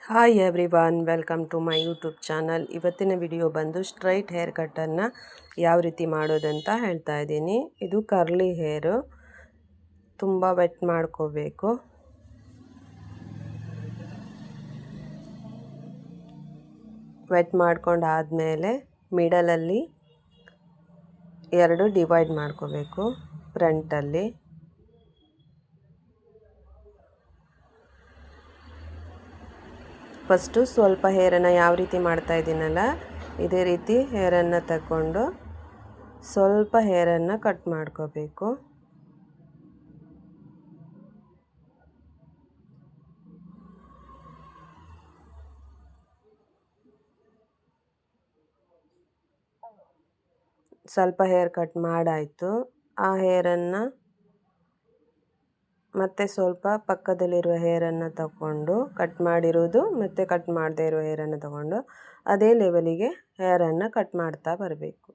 Hi everyone, welcome to my YouTube channel. ಇವತ್ತಿನ video ಬಂದು straight hair ಕಟ್ಟನ್ನು ಯಾವ ರೀತಿ ಮಾಡೋದಂತ ಹೇಳ್ತಾ ಇದ್ದೀನಿ. ಇದು ಕರ್ಲಿ ಹೇರು, ತುಂಬ ವೆಟ್ ಮಾಡ್ಕೋಬೇಕು. ವೆಟ್ ಮಾಡ್ಕೊಂಡಾದಮೇಲೆ ಮಿಡಲಲ್ಲಿ ಎರಡು ಡಿವೈಡ್ ಮಾಡ್ಕೋಬೇಕು. ಫ್ರಂಟಲ್ಲಿ ಫಸ್ಟು ಸ್ವಲ್ಪ ಹೇರನ್ನು ಯಾವ ರೀತಿ ಮಾಡ್ತಾ ಇದ್ದೀನಲ್ಲ ಇದೇ ರೀತಿ ಹೇರನ್ನು ತಗೊಂಡು ಸ್ವಲ್ಪ ಹೇರನ್ನು ಕಟ್ ಮಾಡ್ಕೋಬೇಕು. ಸ್ವಲ್ಪ ಹೇರ್ ಕಟ್ ಮಾಡಾಯಿತು. ಆ ಹೇರನ್ನು ಮತ್ತೆ ಸ್ವಲ್ಪ ಪಕ್ಕದಲ್ಲಿರುವ ಹೇರನ್ನು ತಗೊಂಡು ಕಟ್ ಮಾಡಿರೋದು ಮತ್ತು ಕಟ್ ಮಾಡದೇ ಇರೋ ಹೇರನ್ನು ತಗೊಂಡು ಅದೇ ಲೆವೆಲಿಗೆ ಹೇರನ್ನು ಕಟ್ ಮಾಡ್ತಾ ಬರಬೇಕು.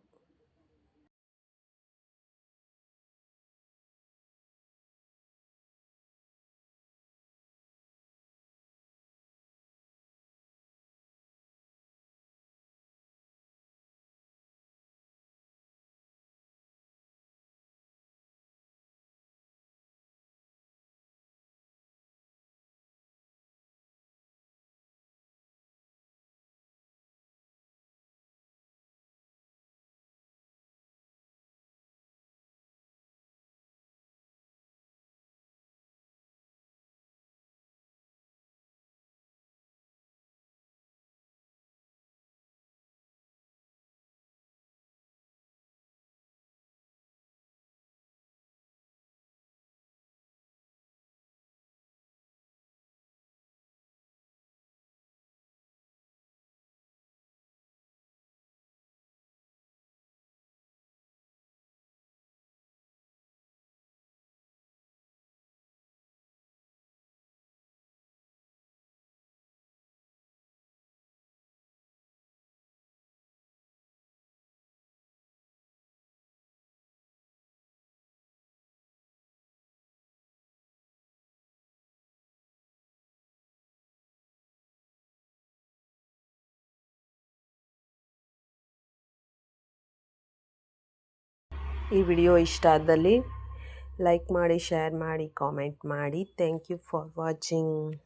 ಈ ವಿಡಿಯೋ ಇಷ್ಟ ಆದಲ್ಲಿ ಲೈಕ್ ಮಾಡಿ, ಶೇರ್ ಮಾಡಿ, ಕಾಮೆಂಟ್ ಮಾಡಿ. Thank you for watching.